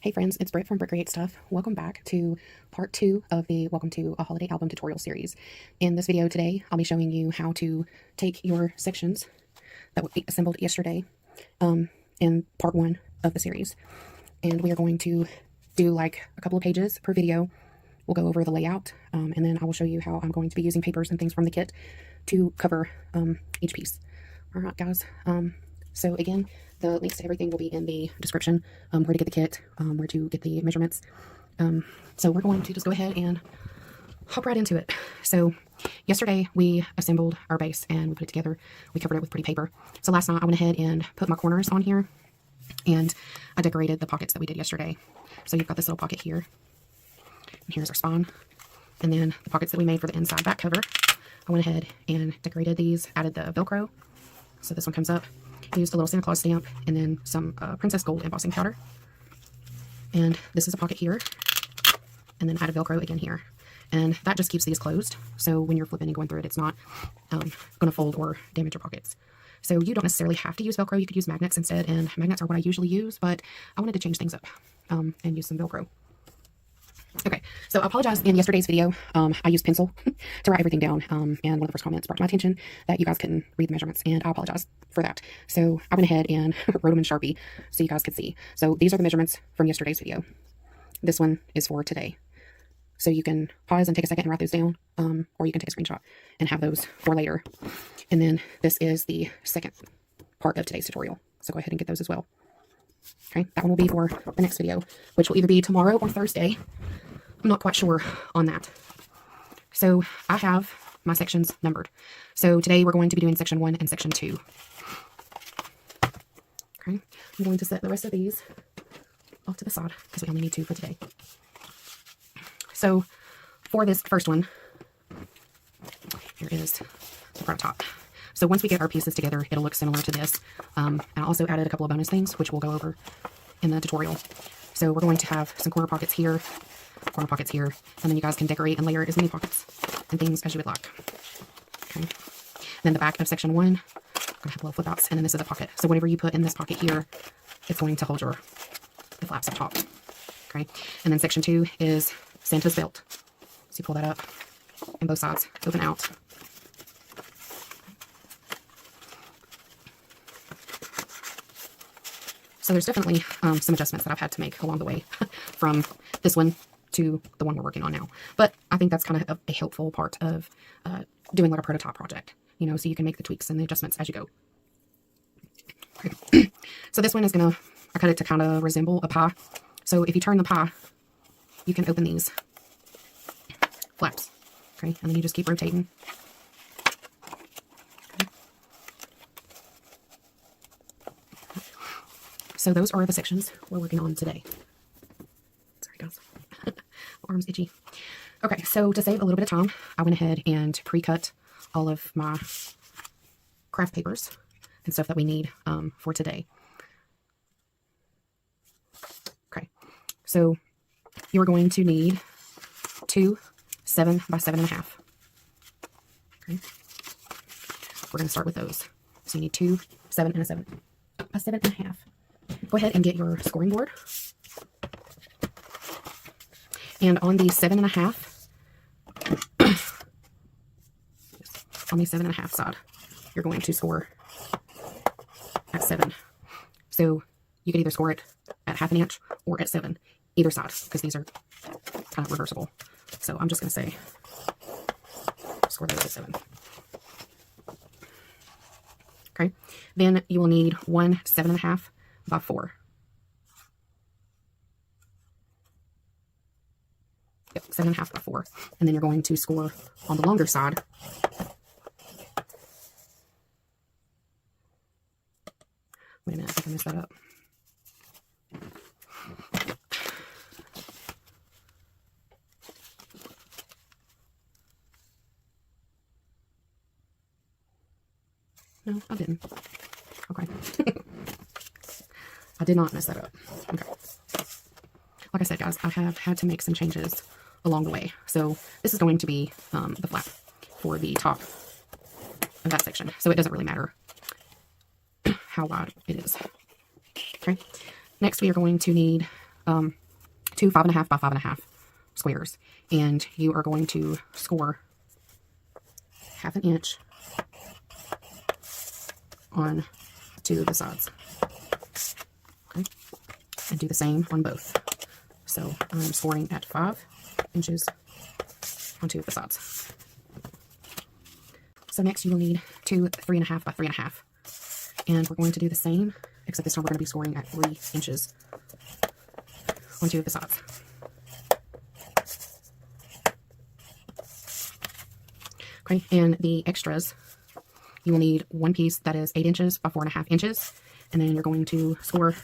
Hey friends, it's Britt from Britt Create Stuff. Welcome back to part 2 of the Welcome to a Holiday Album tutorial series. In this video today, I'll be showing you how to take your sections that we assembled yesterday in part 1 of the series. And we are going to do like a couple of pages per video. We'll go over the layout and then I will show you how I'm going to be using papers and things from the kit to cover each piece. Alright guys, so again, the links to everything will be in the description, where to get the kit, where to get the measurements. So we're going to just go ahead and hop right into it. So yesterday we assembled our base and we put it together. We covered it with pretty paper. So last night I went ahead and put my corners on here and I decorated the pockets that we did yesterday. So you've got this little pocket here. And here's our spine. And then the pockets that we made for the inside back cover. I went ahead and decorated these, added the Velcro. So this one comes up. I used a little Santa Claus stamp and then some Princess Gold embossing powder. And this is a pocket here. And then added Velcro again here. And that just keeps these closed. So when you're flipping and going through it, it's not going to fold or damage your pockets. So you don't necessarily have to use Velcro. You could use magnets instead. And magnets are what I usually use, but I wanted to change things up and use some Velcro. Okay, so I apologize. In yesterday's video, I used pencil to write everything down, and one of the first comments brought to my attention that you guys couldn't read the measurements, and I apologize for that. So I went ahead and wrote them in Sharpie so you guys could see. So these are the measurements from yesterday's video. This one is for today. So you can pause and take a second and write those down, or you can take a screenshot and have those for later. And then this is the second part of today's tutorial. So go ahead and get those as well. Okay, that one will be for the next video, which will either be tomorrow or Thursday. I'm not quite sure on that. So I have my sections numbered. So today we're going to be doing section 1 and section 2. Okay, I'm going to set the rest of these off to the side because we only need 2 for today. So for this first one, here is the front top. So once we get our pieces together, it'll look similar to this. And I also added a couple of bonus things, which we'll go over in the tutorial. So we're going to have some corner pockets here, and then you guys can decorate and layer as many pockets and things as you would like. Okay. Then the back of section 1, I'm going to have little flip outs, and then this is a pocket. So whatever you put in this pocket here, it's going to hold the flaps up top. Okay. And then section 2 is Santa's belt. So you pull that up, and both sides open out. So there's definitely some adjustments that I've had to make along the way from this one to the one we're working on now. But I think that's kind of a helpful part of doing like a prototype project, you know, so you can make the tweaks and the adjustments as you go. Okay. So this one is I cut it to kind of resemble a pie. So if you turn the pie, you can open these flaps, okay, and then you just keep rotating. So those are the sections we're working on today. Sorry guys, my arm's itchy. Okay, so to save a little bit of time, I went ahead and pre-cut all of my craft papers and stuff that we need for today. Okay, so you're going to need 2 7 by 7.5. Okay, we're going to start with those. So you need 2 7 and a 7 by 7.5. Go ahead and get your scoring board. And on the 7.5, on the 7.5 side, you're going to score at 7. So you could either score it at 1/2 inch or at 7, either side, because these are kind of reversible. So I'm just going to say score those at 7. Okay. Then you will need 1 7.5 by 4. Yep, 7.5 by 4. And then you're going to score on the longer side. Wait a minute, I think I messed that up. No, I didn't. Okay. I did not mess that up. Okay. Like I said, guys, I have had to make some changes along the way. So this is going to be the flap for the top of that section. So it doesn't really matter how wide it is. Okay. Next, we are going to need two 5.5 by 5.5 squares, and you are going to score 1/2 inch on 2 of the sides. Okay, and do the same on both. So I'm scoring at 5 inches on 2 of the sides. So next you will need two 3.5 by 3.5, and we're going to do the same, except this time we're going to be scoring at 3 inches on 2 of the sides. Okay, and the extras, you will need one piece that is 8 inches by 4.5 inches, and then you're going to score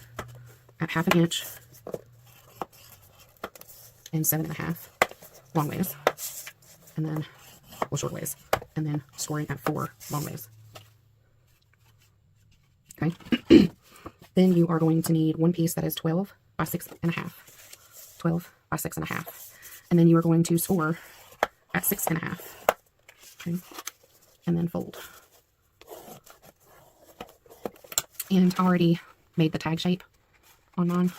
at 1/2 inch and 7.5 long ways, and then, well, short ways, and then scoring at 4 long ways. Okay, then you are going to need one piece that is 12 by 6.5, 12 by 6.5, and then you are going to score at 6.5. Okay, and then fold. And I already made the tag shape on mine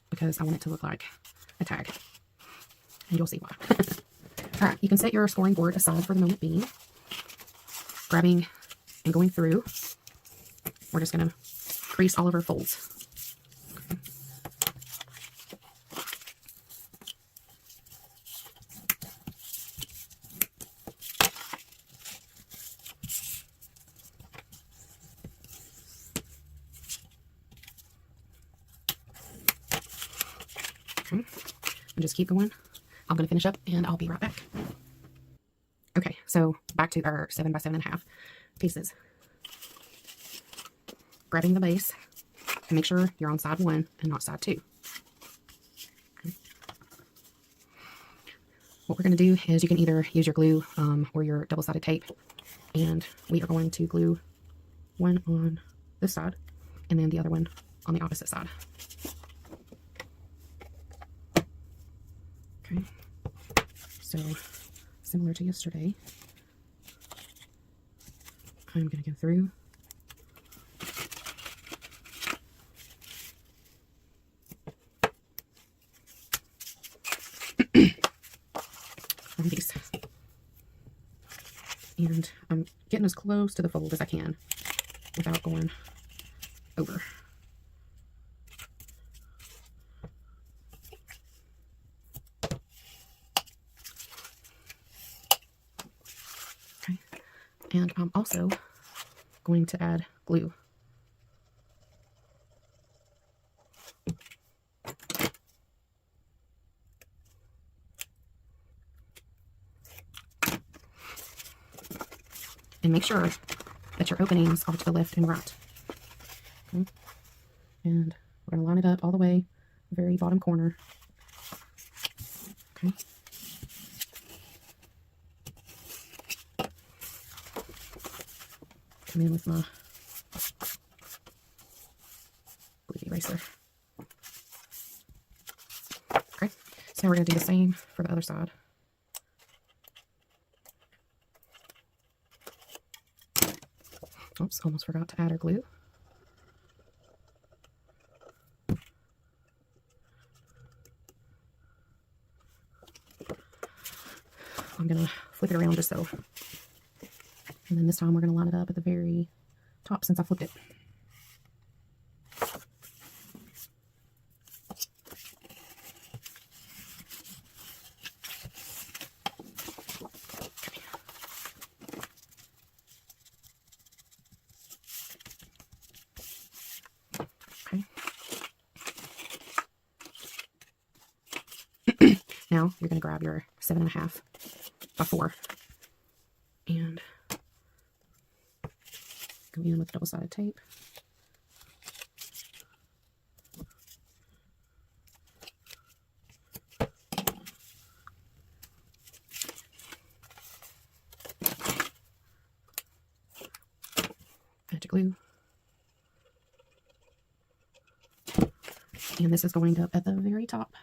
because I want it to look like a tag, and you'll see why. All right, you can set your scoring board aside for the moment being. Grabbing and going through, we're just going to crease all of our folds. Okay, and just keep going. I'm going to finish up and I'll be right back. Okay, so back to our 7 by 7.5 pieces. Grabbing the base, and make sure you're on side 1 and not side 2. Okay. What we're going to do is you can either use your glue or your double-sided tape, and we are going to glue one on this side and then the other one on the opposite side. Okay, so similar to yesterday, I'm going to go through on these, and I'm getting as close to the fold as I can without going over. Okay, and I'm also going to add glue. And make sure that your openings are to the left and right. Okay, and we're going to line it up all the way, the very bottom corner. Okay. Come in with my glue eraser. Okay, so now we're going to do the same for the other side. Oops, almost forgot to add our glue. I'm going to flip it around just so. And then this time we're going to line it up at the very top since I flipped it. Now you're going to grab your 7.5 by 4 and go in with double-sided tape. Add your glue. And this is going up at the very top.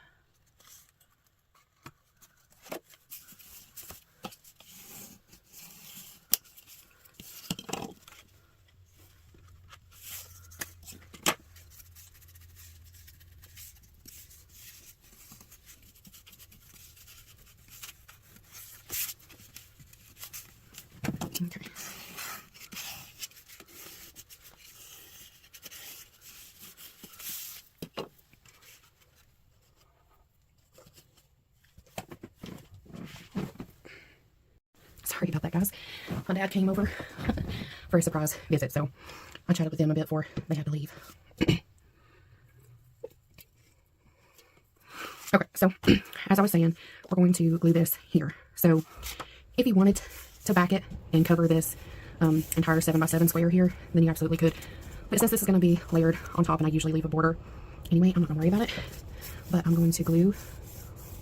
Sorry about that, guys. My dad came over for a surprise visit, so I chatted with them a bit before they had to leave. Okay, so as I was saying, we're going to glue this here. So if you wanted to back it and cover this entire 7x7 square here, then you absolutely could. But since this is going to be layered on top, and I usually leave a border anyway, I'm not going to worry about it. But I'm going to glue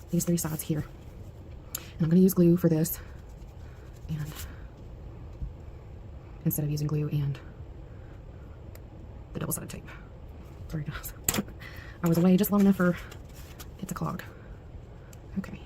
these 3 sides here. And I'm going to use glue for this, and instead of using glue and the double-sided tape. Sorry, guys. I was away just long enough for it to clog. Okay.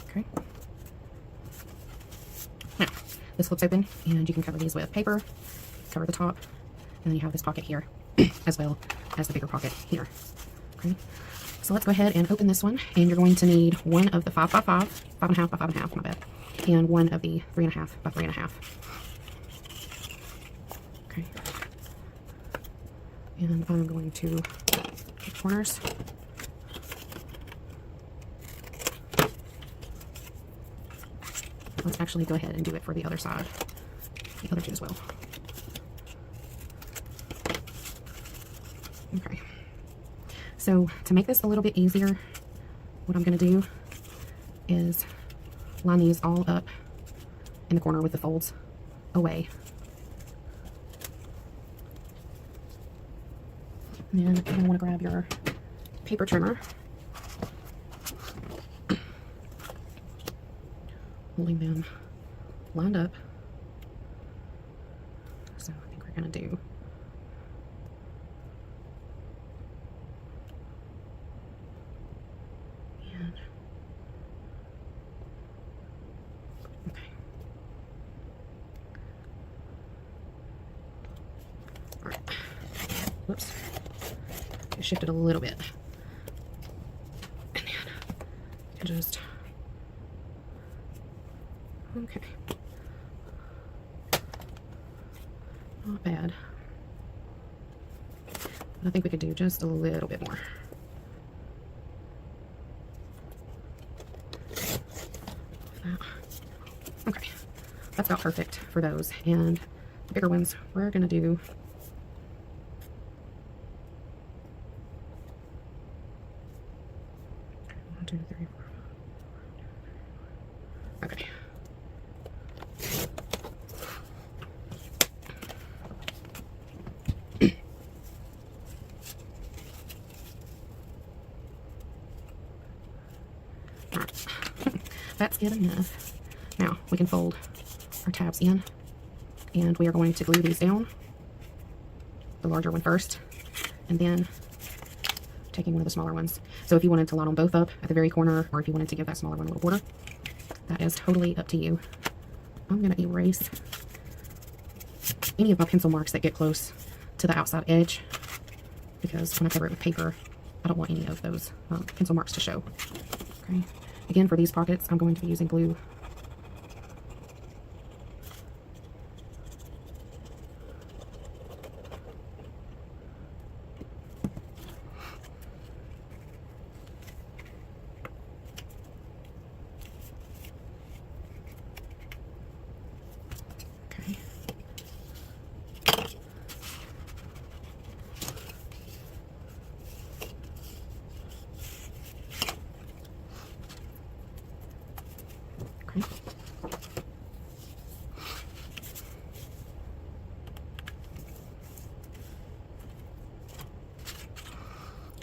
Okay. Now, this flips open, and you can cover these with paper, cover the top, and then you have this pocket here, as well as the bigger pocket here. Okay. So let's go ahead and open this one, and you're going to need one of the 5x5, 5.5 by 5.5, my bad, and one of the 3.5 by 3.5. Okay. And I'm going to take the corners. Let's actually go ahead and do it for the other side, the other two as well. Okay. So to make this a little bit easier, what I'm going to do is line these all up in the corner with the folds away. And then you're going to want to grab your paper trimmer, holding them lined up. So I think we're going to do whoops, it shifted a little bit, and then just, okay, not bad, but I think we could do just a little bit more. Okay, that's about perfect for those, and the bigger ones we're gonna do two, three, four. Okay. All right. That's good enough. Now we can fold our tabs in, and we are going to glue these down, the larger one first, and then taking one of the smaller ones. So if you wanted to line them both up at the very corner, or if you wanted to give that smaller one a little border, that is totally up to you. I'm going to erase any of my pencil marks that get close to the outside edge, because when I cover it with paper, I don't want any of those pencil marks to show. Okay. Again, for these pockets, I'm going to be using glue.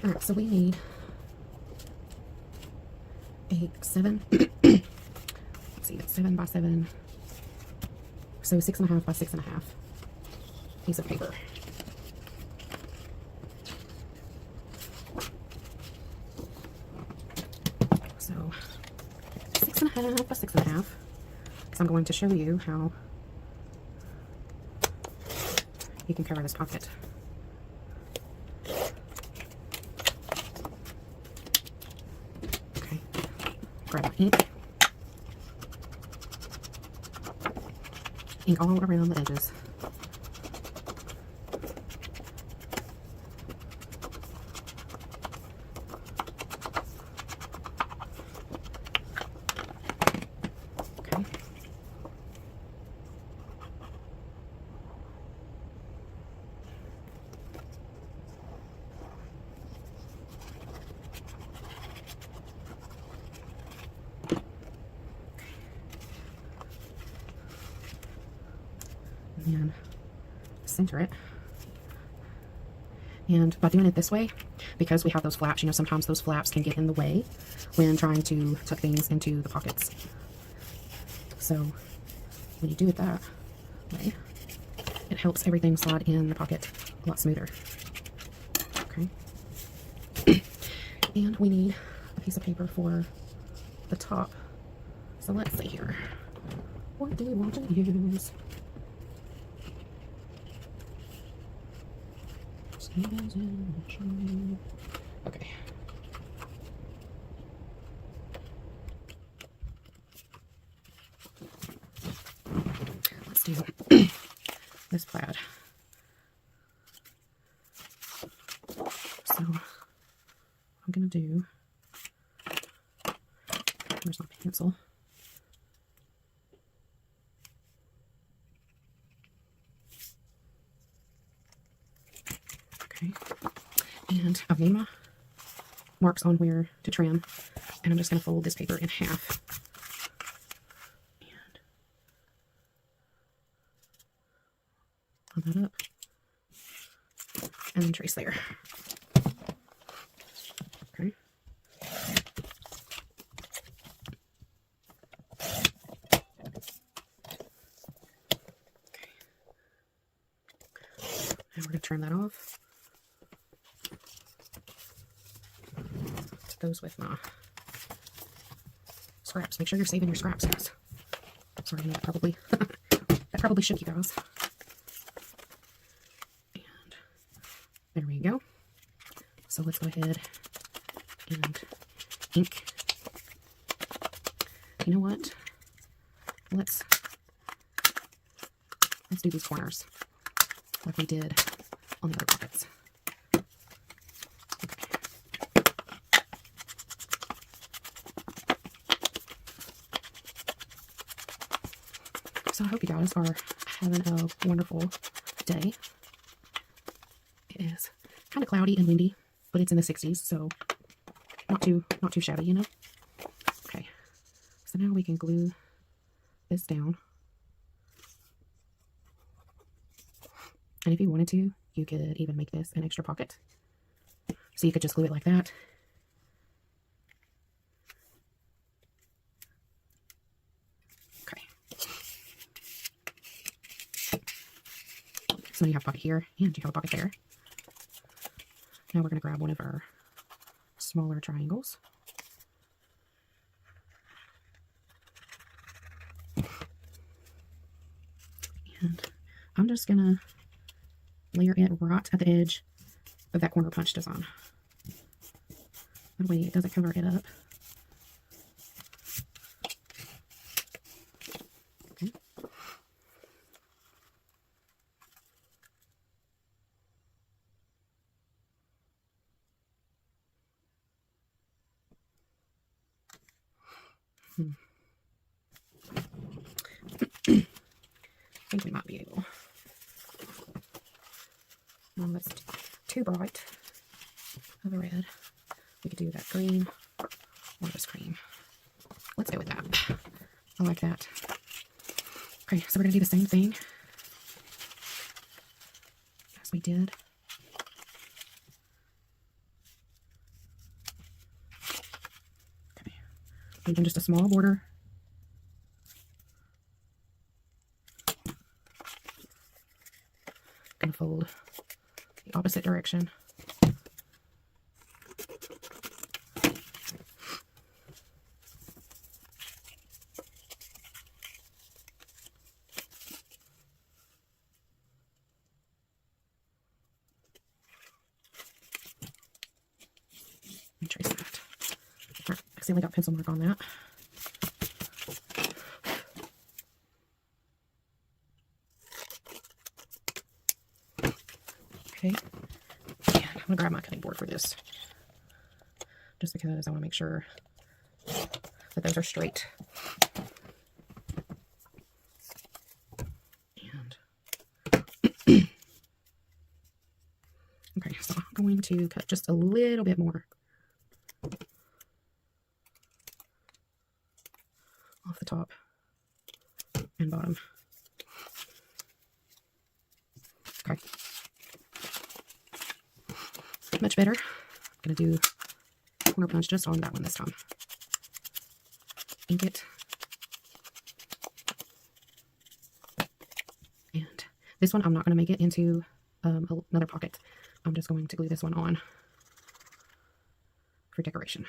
Alright, so we need a 7, let's see, that's 7 by 7, so 6.5 by 6.5 piece of paper. have a 6.5 because I'm going to show you how you can cover this pocket. Okay, grab my ink. Ink all around the edges. Okay. And center it. And by doing it this way, because we have those flaps, you know, sometimes those flaps can get in the way when trying to tuck things into the pockets. So when you do it that way, it helps everything slide in the pocket a lot smoother. Okay. And we need a piece of paper for the top. So let's see here. What do we want to use? Okay. Let's do this plaid. So what I'm gonna do, where's my pencil? Okay. And I've made my marks on where to trim, and I'm just going to fold this paper in half. And line that up. And then trace there. Okay. And we're going to trim that off. Goes with my scraps. Make sure you're saving your scraps, guys. Sorry, that probably that probably shook you guys. And there we go. So let's go ahead and ink. You know what? Let's do these corners like we did on the other pockets. So I hope you guys are having a wonderful day. It is kind of cloudy and windy, but it's in the 60s, so not too shabby, you know. Okay, so now we can glue this down. And if you wanted to, you could even make this an extra pocket. So you could just glue it like that. So you have a pocket here, and you have a pocket there. Now we're going to grab one of our smaller triangles. And I'm just going to layer it right at the edge of that corner punch design. That way it doesn't cover it up. Okay. I think we might be able. That's too bright of a red. We could do that green or this cream. Let's go with that. I like that. Okay, so we're going to do the same thing as we did. Okay, leaving just a small border. Going to fold the opposite direction. accidentally got pencil mark on that. Okay, and I'm gonna grab my cutting board for this, just because I want to make sure that those are straight. And okay, so I'm going to cut just a little bit more off the top and bottom. Okay. Much better. I'm going to do corner punch just on that one this time. Ink it. And this one, I'm not going to make it into another pocket. I'm just going to glue this one on for decoration.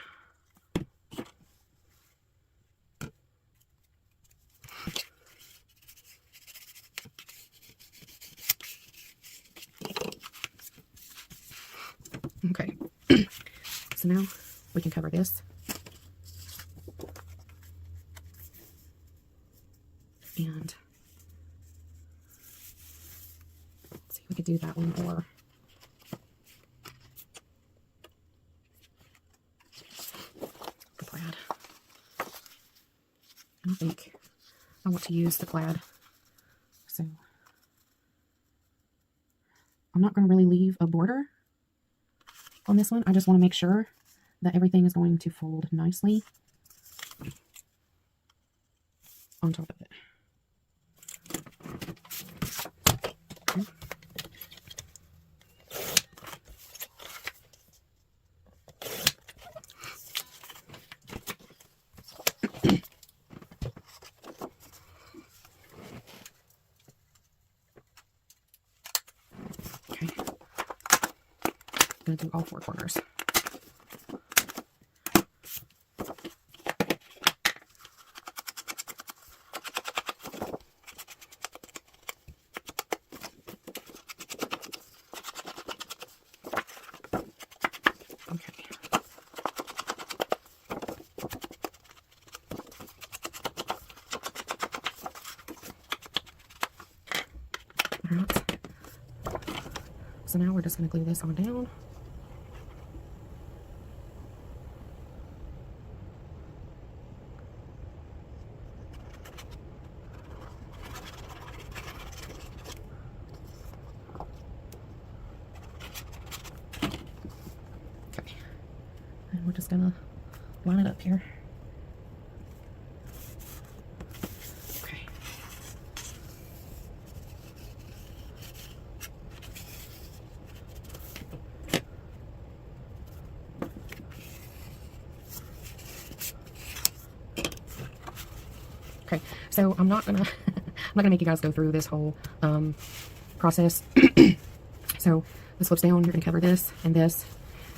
Okay, so now we can cover this. And let's see if we could do that one or the plaid. And I think I want to use the plaid, so I'm not going to really leave a border on this one. I just want to make sure that everything is going to fold nicely on top of it. Okay. I'm going to do all four corners. Alright, so now we're just going to glue this on down. Okay, and we're just going to line it up here. Okay, so I'm not gonna make you guys go through this whole process. So this flips down. You're gonna cover this, and then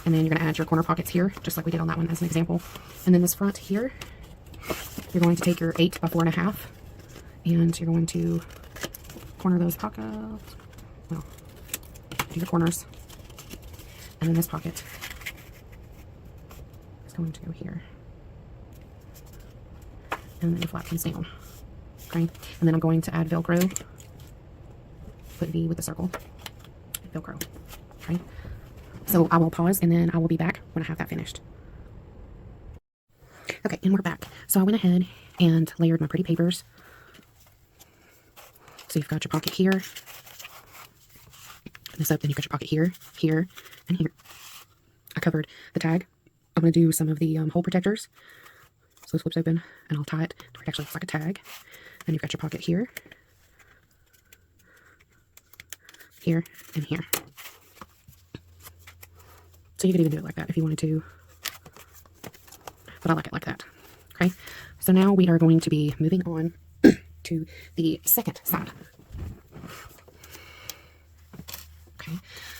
you're gonna add your corner pockets here, just like we did on that one as an example. And then this front here, you're going to take your 8 by 4.5, and you're going to corner those pockets. Well, do your corners, and then this pocket is going to go here. And then the flap comes down. Okay, and then I'm going to add Velcro. Put V with the circle. Velcro. Okay, so I will pause and then I will be back when I have that finished. Okay, and we're back. So I went ahead and layered my pretty papers. So you've got your pocket here. Open this up, then you've got your pocket here, here, and here. I covered the tag. I'm going to do some of the hole protectors. So this flips open, and I'll tie it to where it actually looks like a tag. Then you've got your pocket here, here, and here. So you could even do it like that if you wanted to, but I like it like that. Okay, so now we are going to be moving on to the second side. Okay,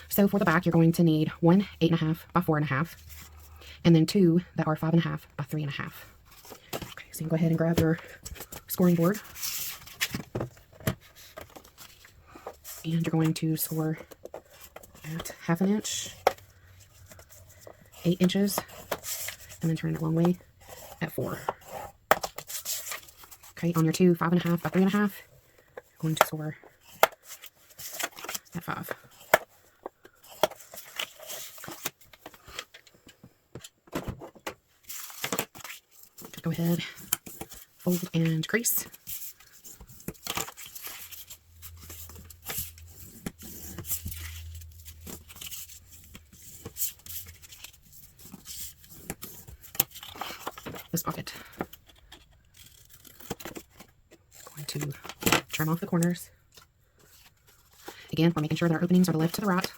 so for the back, you're going to need one 8.5 by 4.5, and then two that are 5.5 by 3.5. Okay, so you can go ahead and grab your scoring board, and you're going to score at 1/2 inch, 8 inches, and then turn it a long way, at 4. Okay, on your two 5.5 by 3.5, you're going to score at 5. Go ahead, fold and crease. This pocket. Going to trim off the corners. Again, we're making sure that our openings are the left to the right.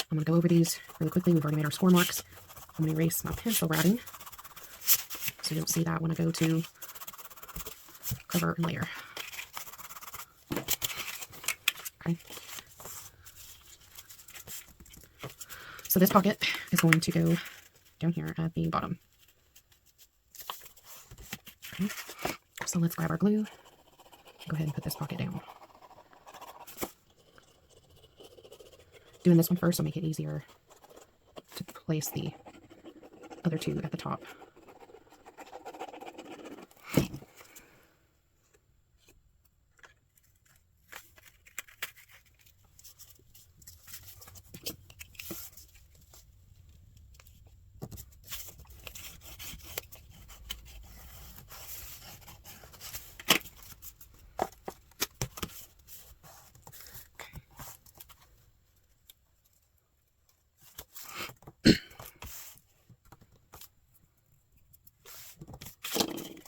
I'm going to go over these really quickly. We've already made our score marks. I'm going to erase my pencil writing so you don't see that when I go to cover and layer. Okay. So this pocket is going to go down here at the bottom. Okay. So let's grab our glue. Go ahead and put this pocket down. Doing this one first will make it easier to place the other two at the top.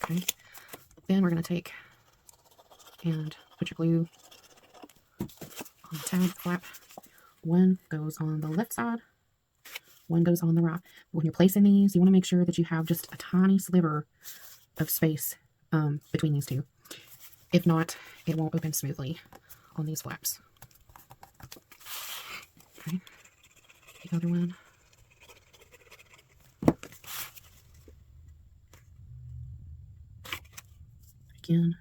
Okay. Then we're going to take and put your glue on the tab flap. One goes on the left side, one goes on the right. When you're placing these, you want to make sure that you have just a tiny sliver of space between these two. If not, it won't open smoothly on these flaps. Okay. The other one. Again,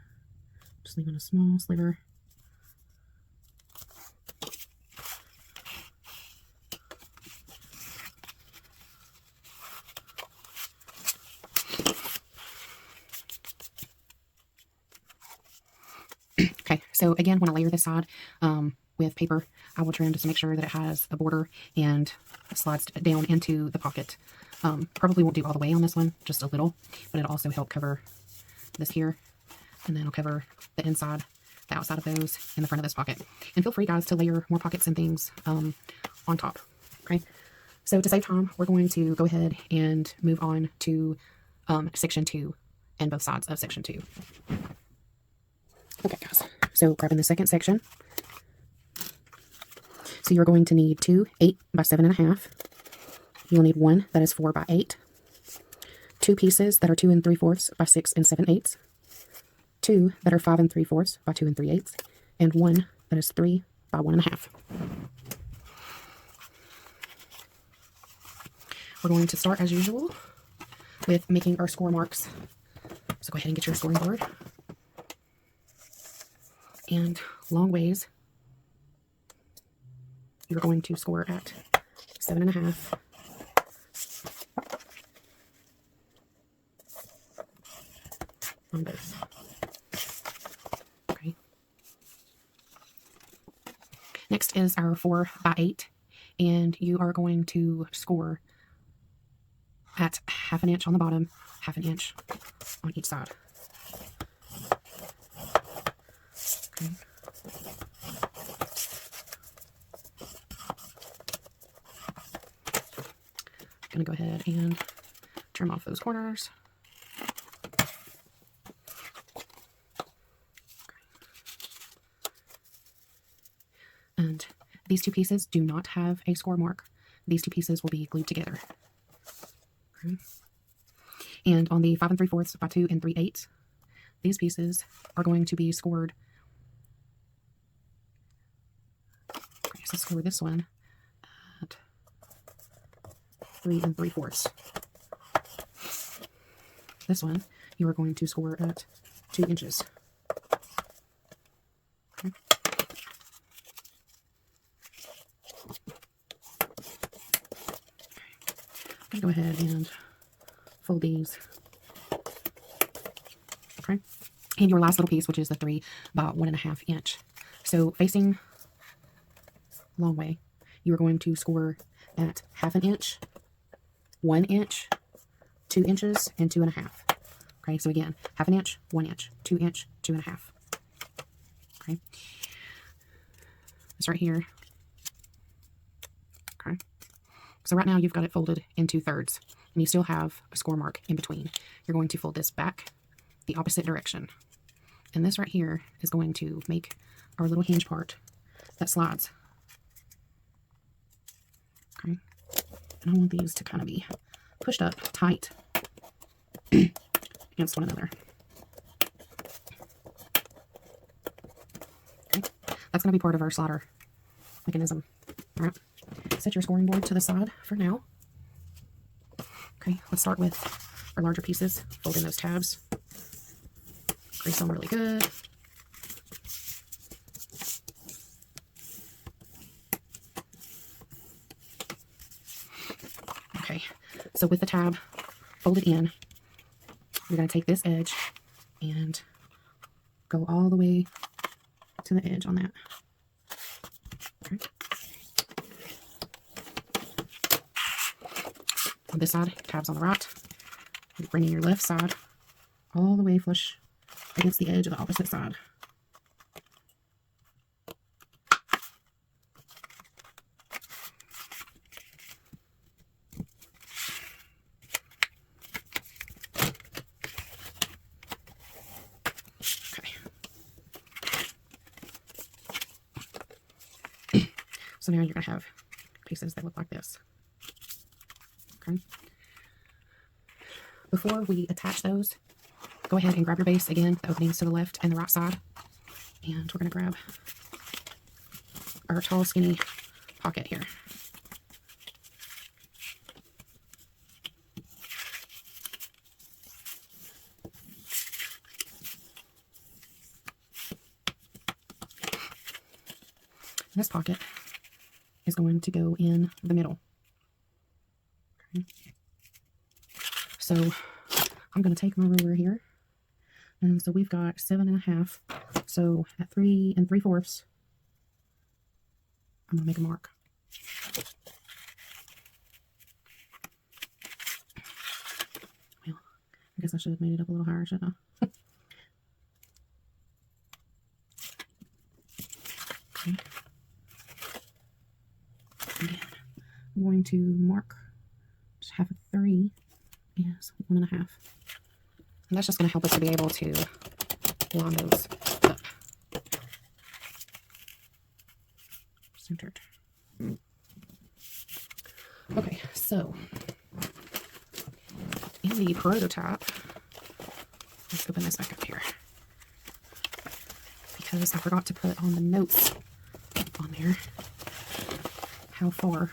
just leaving a small sliver. Okay, so again, when I layer this side with paper, I will trim just to make sure that it has a border and slides down into the pocket. Probably won't do all the way on this one, just a little, but it'll also help cover this here. And then I'll cover the inside, the outside of those, and the front of this pocket. And feel free, guys, to layer more pockets and things on top. Okay, so to save time, we're going to go ahead and move on to section 2 and both sides of section 2. Okay, guys, so grabbing the second section. So you're going to need two 8 by 7.5. You'll need one that is 4 by 8. Two pieces that are 2 3/4 by 6 7/8. Two that are 5 3/4 by 2 3/8, and one that is 3 by 1.5. We're going to start as usual with making our score marks. So go ahead and get your scoring board. And long ways, you're going to score at 7.5. On both. Okay. Next is our 4 by 8, and you are going to score at 1/2 inch on the bottom, 1/2 inch on each side. Okay. I'm going to go ahead and trim off those corners. And these two pieces do not have a score mark. These two pieces will be glued together. Okay. And on the 5 3/4 by 2 3/8, these pieces are going to be scored. Okay, so score this one at 3 3/4. This one, you are going to score at 2 inches. Okay. I'm go ahead and fold these. Okay. And your last little piece, which is the 3 by 1.5 inch. So facing long way, you are going to score at 1/2 inch, 1 inch, 2 inches, and 2.5. Okay, so again, 1/2 inch, 1 inch, 2 inch, 2.5. Okay, this right here. Okay, so right now you've got it folded in 2/3, and you still have a score mark in between. You're going to fold this back the opposite direction, and this right here is going to make our little hinge part that slides. Okay, and I want these to kind of be pushed up tight against one another. Okay, that's going to be part of our slider mechanism. All right, set your scoring board to the side for now. Okay, let's start with our larger pieces. Fold in those tabs. Grease them really good. Okay, so with the tab folded in, you're going to take this edge and go all the way to the edge on that. Okay. On this side, tabs on the right. You're bringing your left side all the way flush against the edge of the opposite side. So now you're going to have pieces that look like this. Okay. Before we attach those, go ahead and grab your base again, the openings to the left and the right side. And we're going to grab our tall, skinny pocket here. This pocket is going to go in the middle. Okay. So I'm going to take my ruler here, and so we've got 7.5. So at 3 3/4, I'm going to make a mark. Well, I guess I should have made it up a little higher, shouldn't I? Okay. Again, I'm going to mark just 1/2 is 1.5. And that's just going to help us to be able to line those up. Centered. Okay, so in the prototype, let's open this back up here, because I forgot to put on the notes on there how far.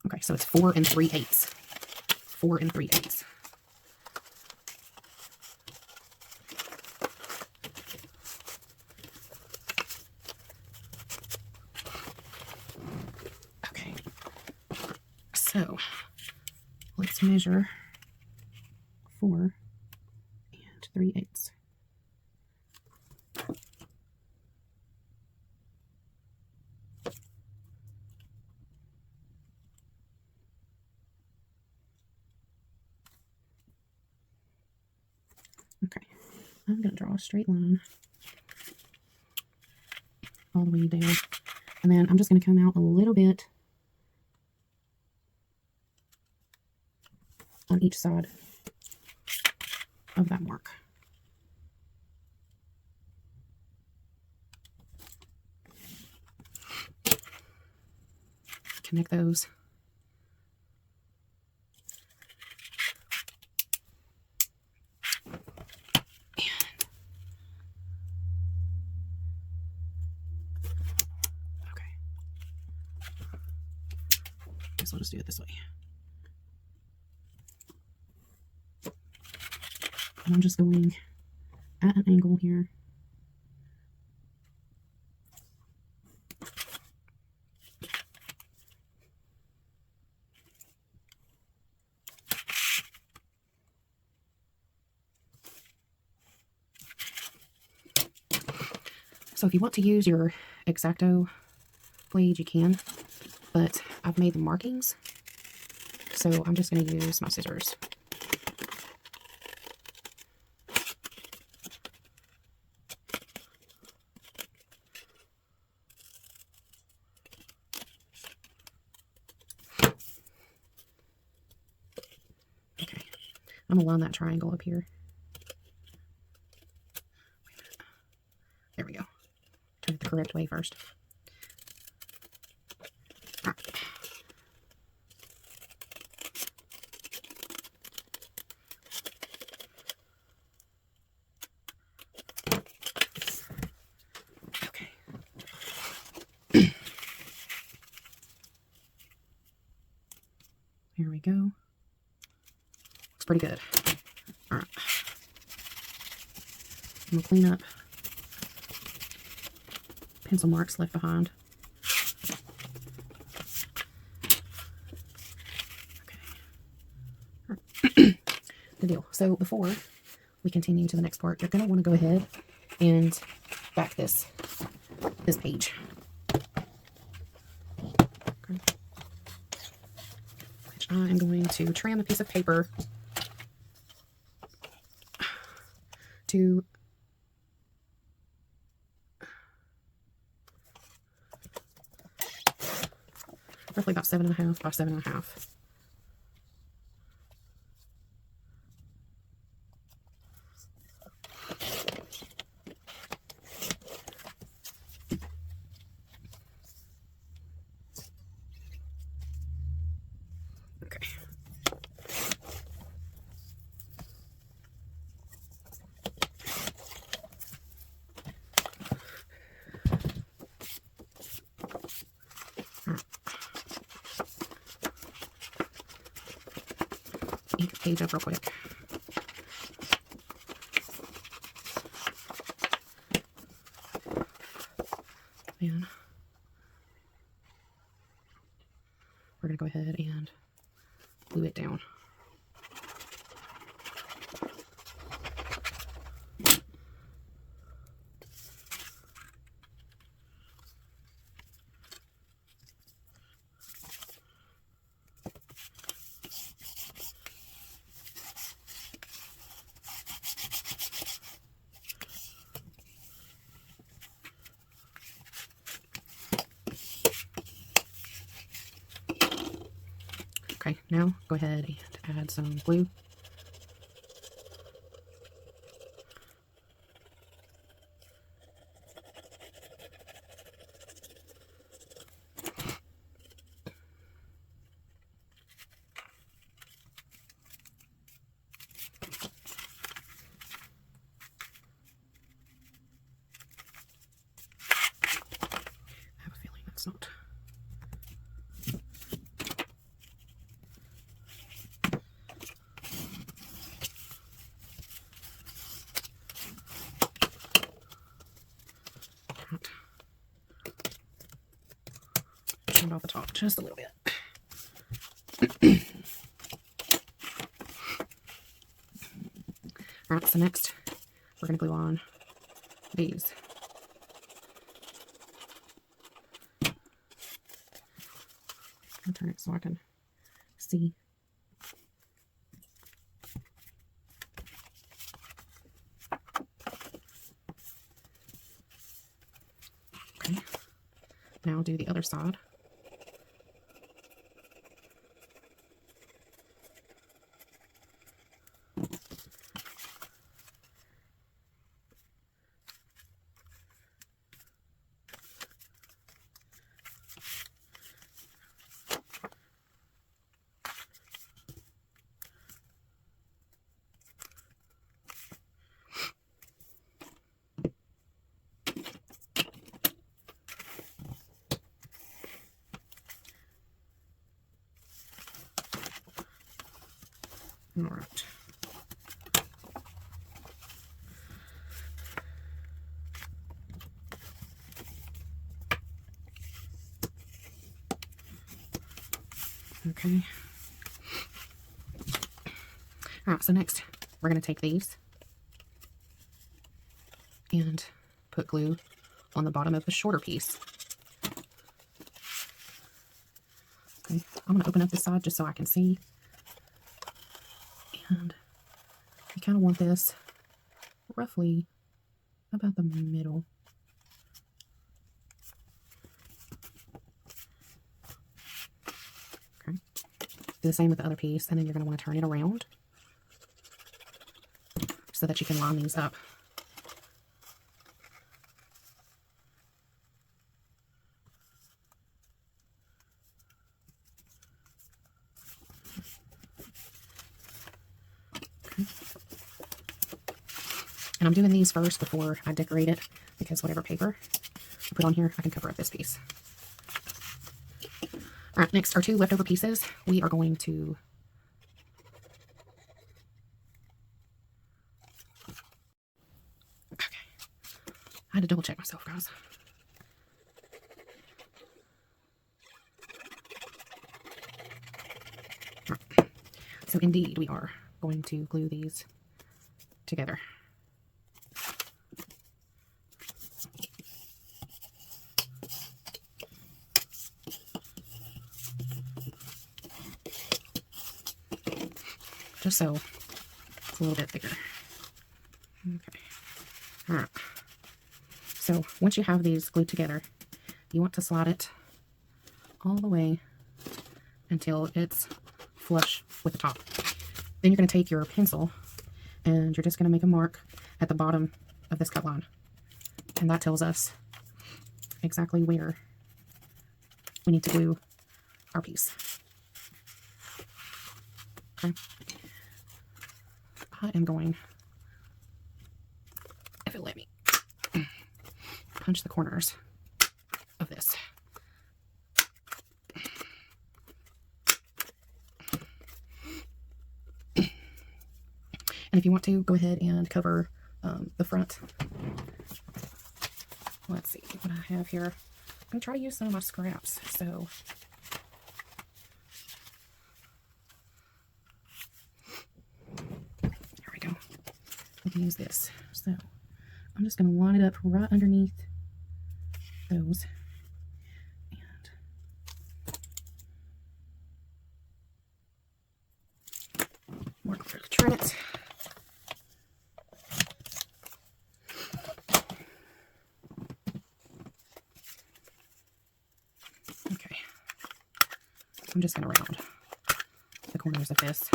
Okay, so it's 4 3/8. 4 3/8. Okay, so let's measure 4 3/8. Okay, I'm going to draw a straight line all the way down, and then I'm just going to come out a little bit on each side of that mark. Connect those. So I'll just do it this way. And I'm just going at an angle here. So if you want to use your X-Acto blade, you can, but I've made the markings, so I'm just going to use my scissors. Okay, I'm going to line that triangle up here. There we go. Turn it the correct way first. All right. Okay. Here we go. Looks pretty good. All right. I'm going to clean up pencil marks left behind. Okay. Good deal. So before we continue to the next part, you're going to want to go ahead and back this page. Okay. Which I am going to trim a piece of paper to roughly about 7.5 by 7.5. Okay. Ink the page up real quick. And we're going to go ahead and glue it down. Okay, now go ahead and add some glue. I have a feeling that's not. Trim off the top just a little bit. Alright, so next we're going to glue on these. I'll turn it so I can see. Okay, now do the other side. All right. Okay. All right, so next we're going to take these and put glue on the bottom of the shorter piece. Okay, I'm going to open up this side just so I can see. And you kind of want this roughly about the middle. Okay. Do the same with the other piece, and then you're going to want to turn it around so that you can line these up. Okay. And I'm doing these first before I decorate it, because whatever paper I put on here, I can cover up this piece. All right, next, our 2 leftover pieces, we are going to I had to double check myself, guys. Right. So indeed, we are going to glue these together. Just so it's a little bit bigger. Okay. All right. So once you have these glued together, you want to slide it all the way until it's flush with the top. Then you're going to take your pencil and you're just going to make a mark at the bottom of this cut line. And that tells us exactly where we need to glue our piece. Okay. I am going, if it let me, punch the corners of this. And if you want to, go ahead and cover the front. Let's see what I have here. I'm going to try to use some of my scraps. So there we go. We can use this. So I'm just going to line it up right underneath those. And work through the trinket. Okay. I'm just going to round the corners of this.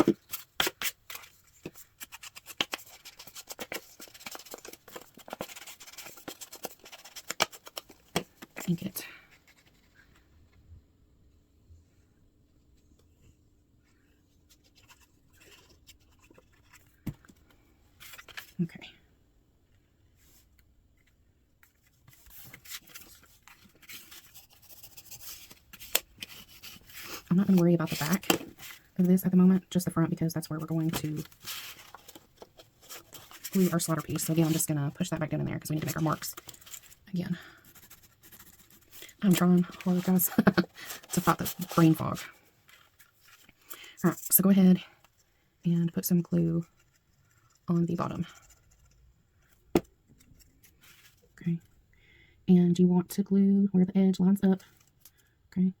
Ink it. Okay. I'm not going to worry about the back of this at the moment, just the front, because that's where we're going to glue our slaughter piece. So again, I'm just going to push that back down in there because we need to make our marks again. I'm trying hard, guys, to fight the brain fog. Alright, so go ahead and put some glue on the bottom. Okay. And you want to glue where the edge lines up. Okay.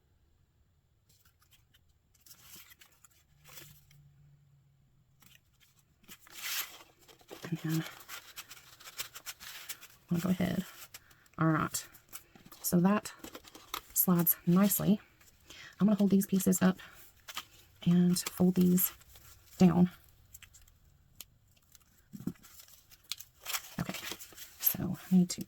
And then I'm going to go ahead. Alright. So that slides nicely. I'm going to hold these pieces up and fold these down. Okay, so I need to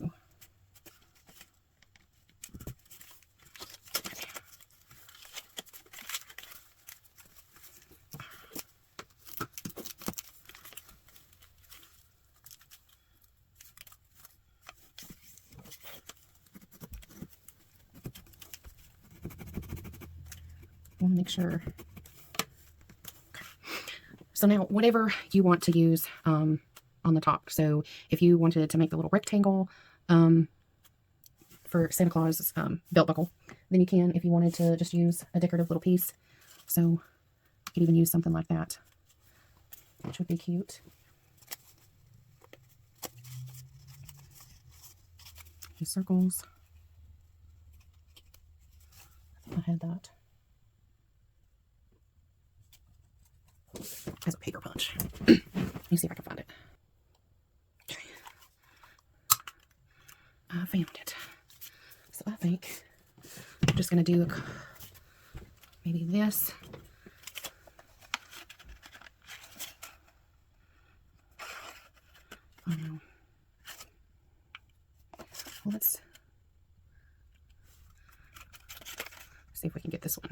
want to make sure. Okay. So now whatever you want to use on the top. So if you wanted to make the little rectangle for Santa Claus belt buckle, then you can. If you wanted to just use a decorative little piece, so you could even use something like that, which would be cute. these circles. I had that as a paper punch. Let me see if I can find it. Okay. I found it. So I think I'm just going to do maybe this. Oh no. Well, let's see if we can get this one.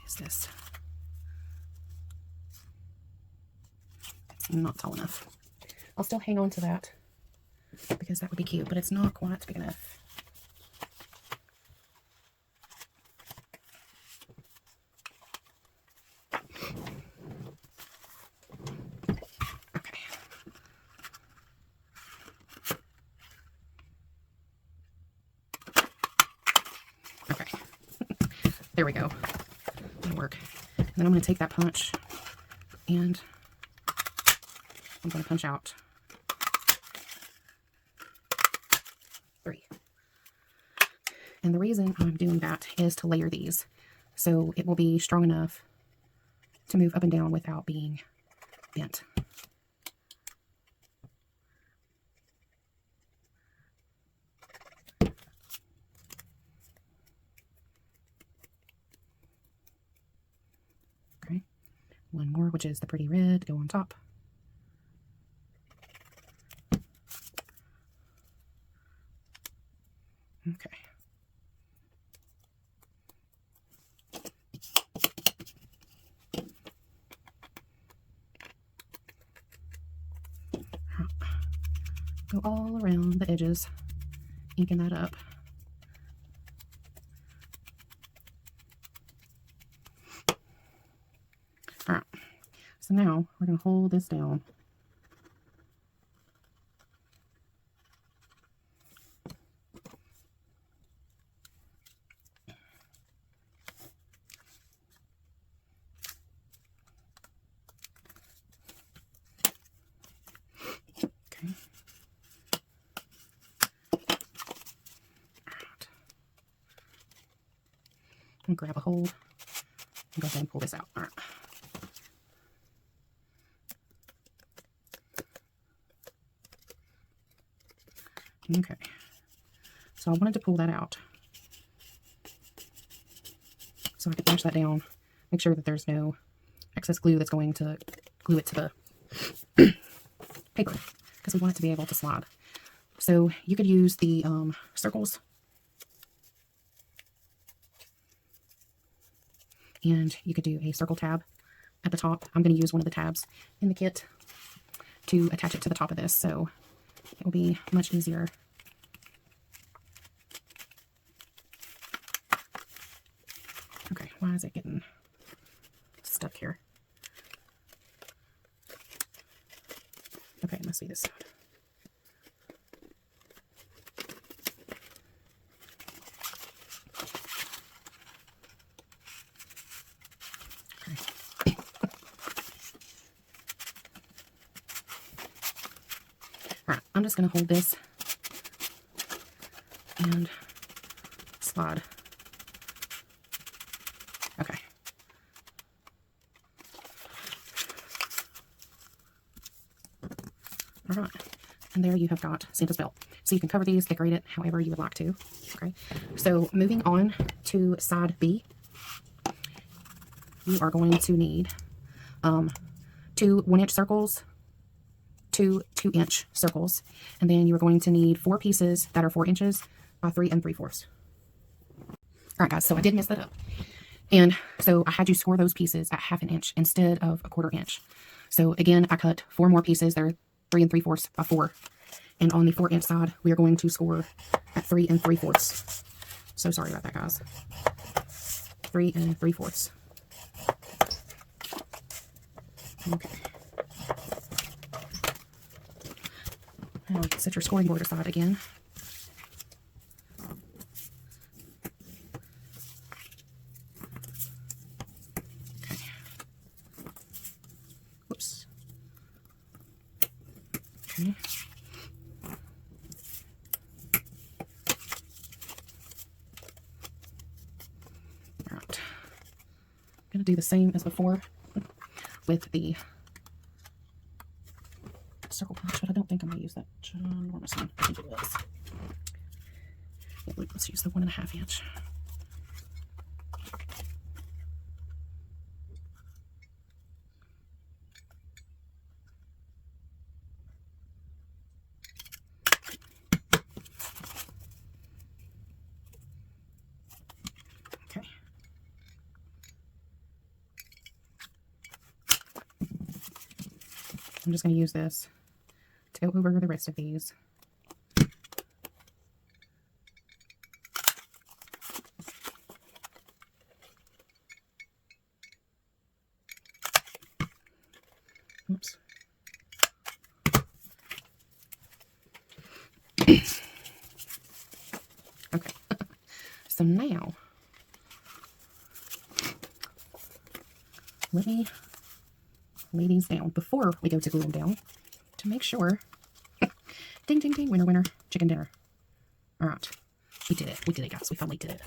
Is this? It's not tall enough. I'll still hang on to that because that would be cute, but it's not quite big enough. Okay. There we go. That'll work. And then I'm going to take that punch and I'm going to punch out 3. And the reason I'm doing that is to layer these so it will be strong enough to move up and down without being bent. Okay, one more, which is the pretty red, go on top. Okay. Go all around the edges, inking that up. Alright, so now we're going to hold this down. Okay. And grab a hold and go ahead and pull this out. All right. Okay. So I wanted to pull that out so I could push that down, make sure that there's no excess glue that's going to glue it to the paper because we want it to be able to slide. So you could use the circles. And you could do a circle tab at the top. I'm going to use one of the tabs in the kit to attach it to the top of this, so it will be much easier. Okay, why is it getting stuck here? Okay, let's see this side. Alright, I'm just going to hold this and slide. Okay. Alright, and there you have got Santa's belt. So you can cover these, decorate it however you would like to. Okay, so moving on to side B, you are going to need 2 1-inch circles, 2 2-inch circles, and then you are going to need 4 pieces that are 4 inches by 3 3/4. Alright guys, so I did mess that up. And so I had you score those pieces at 1/2 inch instead of 1/4 inch. So again, I cut 4 more pieces. They're 3 3/4 by 4. And on the 4-inch side, we are going to score at 3 3/4. So sorry about that, guys. 3 3/4. Okay. Now set your scoring board aside again. Okay. Whoops. Okay. going to do the same as before with the circle punch, but I don't think I'm going to use that ginormous one. I think it was. Yeah, let's use the 1.5 inch. Okay. I'm just going to use this to go over the rest of these. Oops. Okay. So now, let me lay these down before we go to glue them down to make sure. Ding, ding, ding, winner, winner, chicken dinner. All right. We did it. We did it, guys. We finally did it.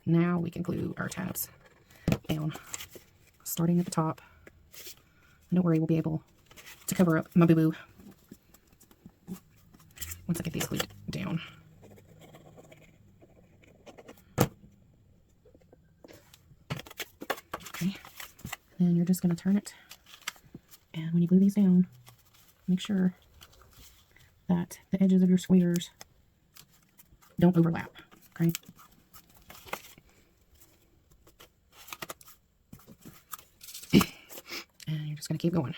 Now we can glue our tabs down, starting at the top. Don't worry, we'll be able to cover up my boo-boo once I get these glued down. Okay, and you're just going to turn it, and when you glue these down, make sure that the edges of your squares don't overlap, okay? And you're just going to keep going.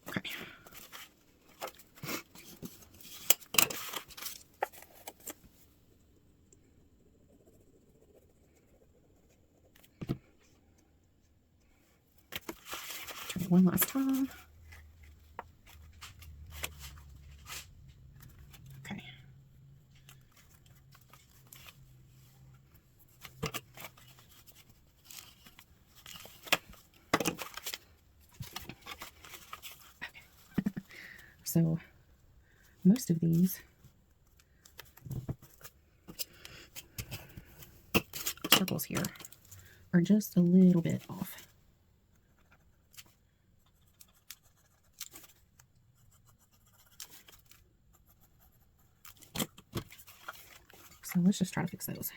Okay. Turn it one last time. Okay. So most of these circles here are just a little bit off. So let's just try to fix those.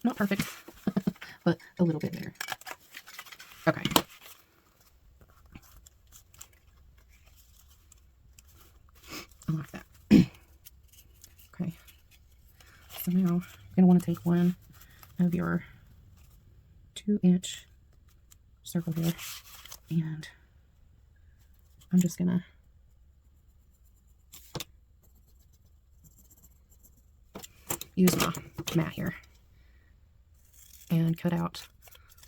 Not perfect, but a little bit better. Okay. I like that. Okay. So now you're going to want to take one of your 2-inch circle here, and I'm just going to use my mat here and cut out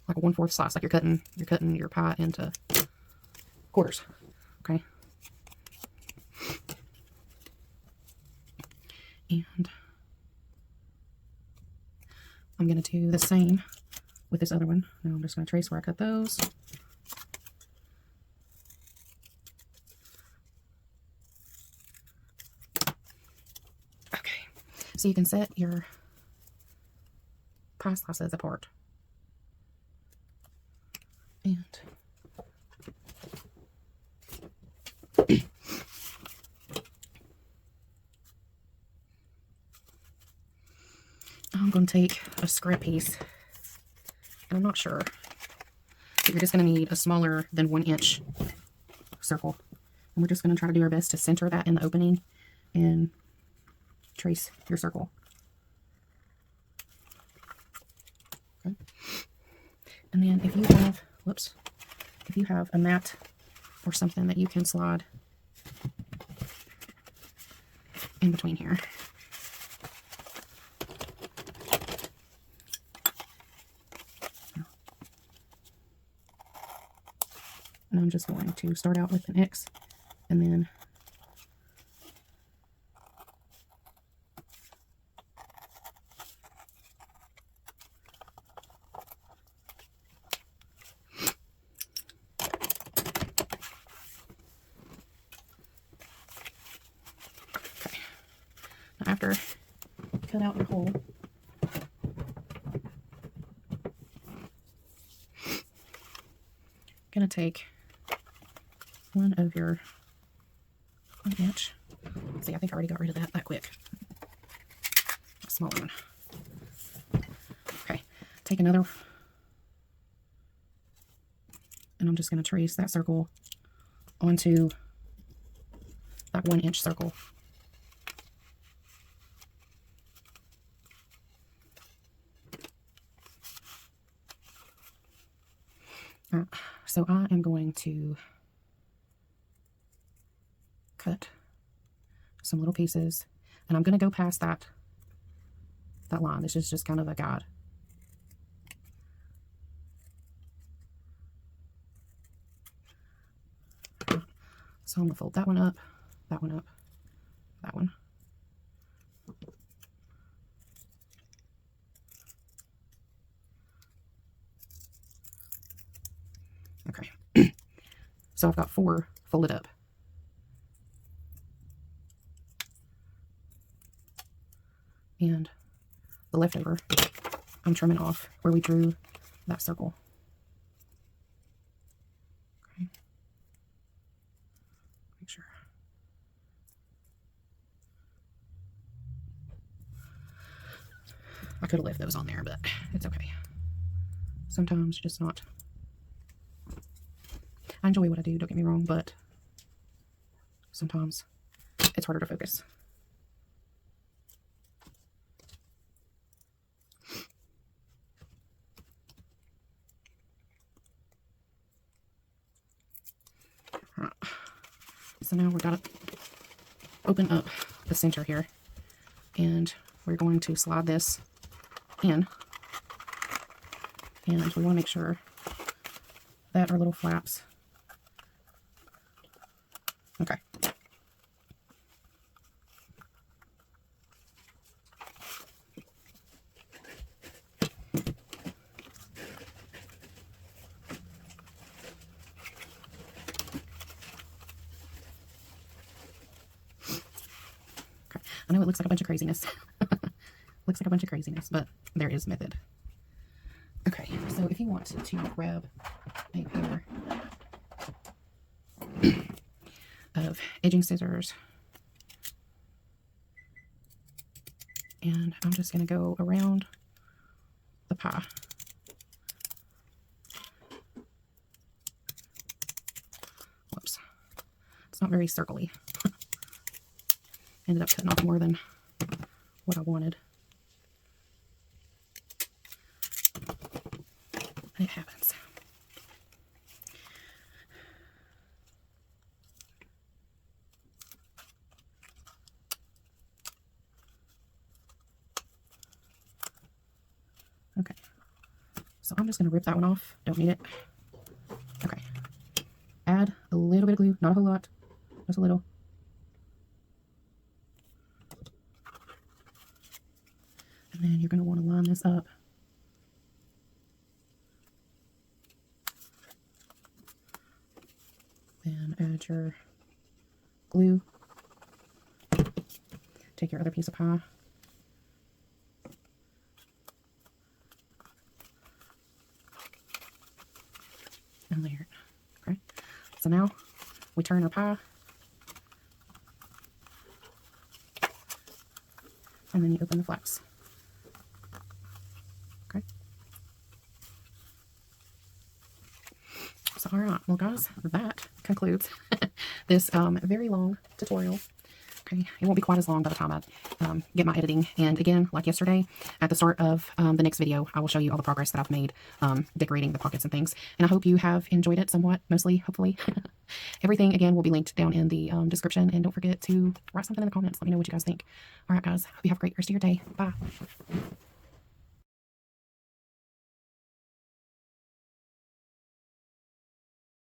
like a 1/4 slice, like you're cutting your pie into quarters. Okay. And I'm going to do the same with this other one. Now I'm just going to trace where I cut those. Okay. So you can set your pie slices apart. And take a scrap piece, and I'm not sure, but you're just going to need a smaller than 1 inch circle. And we're just going to try to do our best to center that in the opening and trace your circle. Okay. And then if you have, whoops, if you have a mat or something that you can slide in between here. And I'm just going to start out with an X and then after cut out your hole, gonna take one of your 1 inch. Let's see, I think I already got rid of that quick. A smaller one. Okay, take another, and I'm just gonna trace that circle onto that 1 inch circle. So I am going to cut some little pieces, and I'm going to go past that line. This is just kind of a guide. So I'm going to fold that one up, that one up, that one. Okay, so I've got 4 folded up. And the leftover, I'm trimming off where we drew that circle. Okay, make sure. I could have left those on there, but it's okay. Sometimes just not. I enjoy what I do, don't get me wrong, but sometimes it's harder to focus. All right. So now we've got to open up the center here, and we're going to slide this in, and we want to make sure that our little flaps. Okay. I know it looks like a bunch of craziness. Looks like a bunch of craziness, but there is method. Okay, so if you want to grab a pair of edging scissors, and I'm just going to go around the pie. Whoops. It's not very circly. Ended up cutting off more than what I wanted. It happens. Okay, so I'm just going to rip that one off. Don't need it. Okay, add a little bit of glue, not a whole lot, just a little. And then you're going to want to line this up. Then add your glue. Take your other piece of pie. And layer it. Okay. So now we turn our pie. And then you open the flaps. All right, well guys, that concludes this very long tutorial. Okay, it won't be quite as long by the time I get my editing. And again, like yesterday, at the start of the next video, I will show you all the progress that I've made decorating the pockets and things. And I hope you have enjoyed it somewhat, mostly, hopefully. Everything, again, will be linked down in the description. And don't forget to write something in the comments. Let me know what you guys think. All right, guys, hope you have a great rest of your day. Bye.